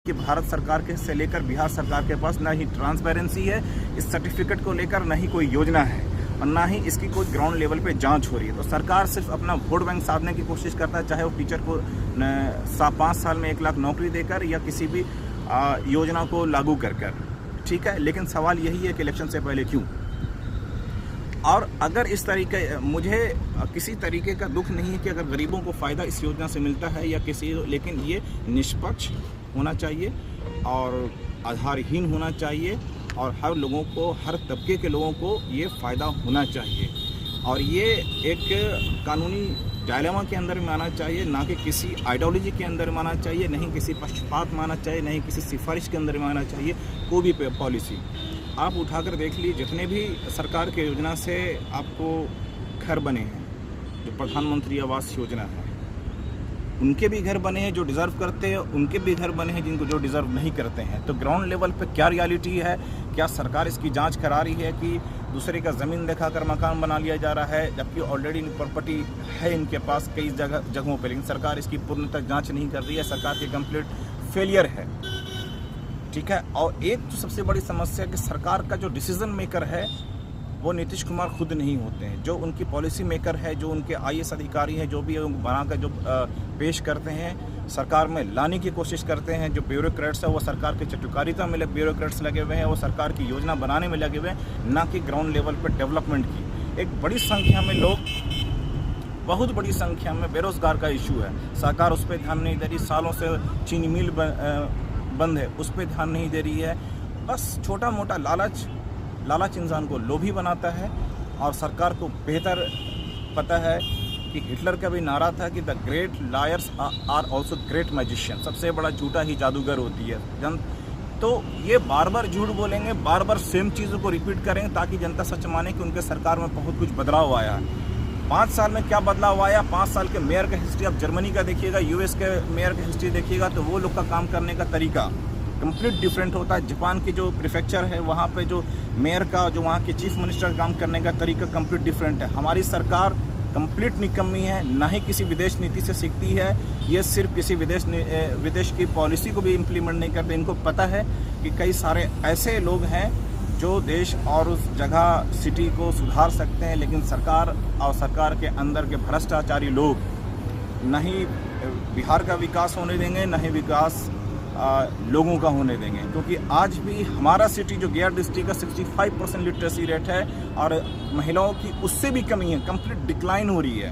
कि भारत सरकार के से लेकर बिहार सरकार के पास ना ही ट्रांसपेरेंसी है इस सर्टिफिकेट को लेकर, ना ही कोई योजना है और ना ही इसकी कोई ग्राउंड लेवल पे जांच हो रही है। तो सरकार सिर्फ अपना वोट बैंक साधने की कोशिश करता है, चाहे वो टीचर को 5 साल में 1 लाख नौकरी देकर या किसी भी योजना को लागू कर। ठीक है, लेकिन सवाल यही है कि इलेक्शन से पहले क्यों? और अगर इस तरीके, मुझे किसी तरीके का दुख नहीं है कि अगर गरीबों को फ़ायदा इस योजना से मिलता है या किसी, लेकिन ये निष्पक्ष होना चाहिए और आधारहीन होना चाहिए और हर लोगों को, हर तबके के लोगों को ये फ़ायदा होना चाहिए और ये एक कानूनी डायलेमा के अंदर में आना चाहिए, ना कि किसी आइडियोलॉजी के अंदर में आना चाहिए, नहीं किसी पक्षपात में आना चाहिए, नहीं किसी सिफारिश के अंदर में आना चाहिए। कोई भी पॉलिसी आप उठाकर देख लीजिए, जितने भी सरकार के योजना से आपको घर बने हैं, जो प्रधानमंत्री आवास योजना है, उनके भी घर बने हैं जो डिज़र्व करते हैं, उनके भी घर बने हैं जिनको जो डिज़र्व नहीं करते हैं। तो ग्राउंड लेवल पे क्या रियलिटी है? क्या सरकार इसकी जांच करा रही है कि दूसरे का ज़मीन दिखाकर मकान बना लिया जा रहा है, जबकि ऑलरेडी प्रॉपर्टी है इनके पास कई जगहों पर, लेकिन सरकार इसकी पूर्णतः जाँच नहीं कर रही है। सरकार की कंप्लीट फेलियर है। ठीक है, और एक जो सबसे बड़ी समस्या है कि सरकार का जो डिसीजन मेकर है वो नीतीश कुमार खुद नहीं होते हैं। जो उनकी पॉलिसी मेकर है, जो उनके IAS अधिकारी हैं, जो भी बनाकर जो पेश करते हैं, सरकार में लाने की कोशिश करते हैं, जो ब्यूरोक्रेट्स है वो सरकार के चटुकारिता में ब्यूरोक्रेट्स लगे हुए हैं, वो सरकार की योजना बनाने में लगे हुए हैं, ना कि ग्राउंड लेवल पर डेवलपमेंट की। एक बड़ी संख्या में लोग, बहुत बड़ी संख्या में बेरोजगार का इशू है, सरकार उस पर ध्यान नहीं दे रही। सालों से चीनी मिल बंद है, उस पर ध्यान नहीं दे रही है। बस छोटा मोटा लालच इंसान को लोभी बनाता है और सरकार को बेहतर पता है कि हिटलर का भी नारा था कि the great liars are also great magician, सबसे बड़ा झूठा ही जादूगर होती है। तो ये बार बार झूठ बोलेंगे, बार बार सेम चीज़ों को रिपीट करेंगे ताकि जनता सच माने कि उनके सरकार में बहुत कुछ बदलाव आया है। 5 साल में क्या बदलाव आया? 5 साल के मेयर का हिस्ट्री आप जर्मनी का देखिएगा, US के मेयर का हिस्ट्री देखिएगा, तो वो लोग का काम करने का तरीका कंप्लीट डिफरेंट होता है। जापान की जो प्रीफेक्चर है वहाँ पे जो मेयर का, जो वहाँ के चीफ मिनिस्टर काम करने का तरीका कंप्लीट डिफरेंट है। हमारी सरकार कंप्लीट निकम्मी है, ना ही किसी विदेश नीति से सीखती है। ये सिर्फ किसी विदेश की पॉलिसी को भी इम्प्लीमेंट नहीं करते। इनको पता है कि कई सारे ऐसे लोग हैं जो देश और उस जगह सिटी को सुधार सकते हैं, लेकिन सरकार और सरकार के अंदर के भ्रष्टाचारी लोग न ही बिहार का विकास होने देंगे, न ही विकास लोगों का होने देंगे। क्योंकि आज भी हमारा सिटी जो गया डिस्ट्रिक्ट का 65% लिटरेसी रेट है और महिलाओं की उससे भी कमी है, कंप्लीट डिक्लाइन हो रही है।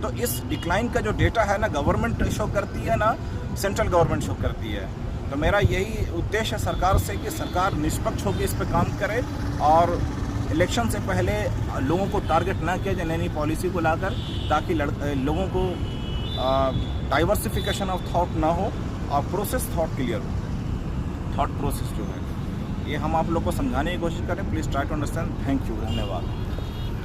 तो इस डिक्लाइन का जो डेटा है ना गवर्नमेंट शो करती है, ना सेंट्रल गवर्नमेंट शो करती है। तो मेरा यही उद्देश्य है सरकार से कि सरकार निष्पक्ष होकर इस पर काम करे और इलेक्शन से पहले लोगों को टारगेट ना किया जाए नई नई पॉलिसी को लाकर, ताकि लोगों को डाइवर्सिफिकेशन ऑफ थॉट ना हो और प्रोसेस थॉट क्लियर हो। थॉट प्रोसेस जो है ये हम आप लोग को समझाने की कोशिश करें। Please try to understand. Thank you, धन्यवाद।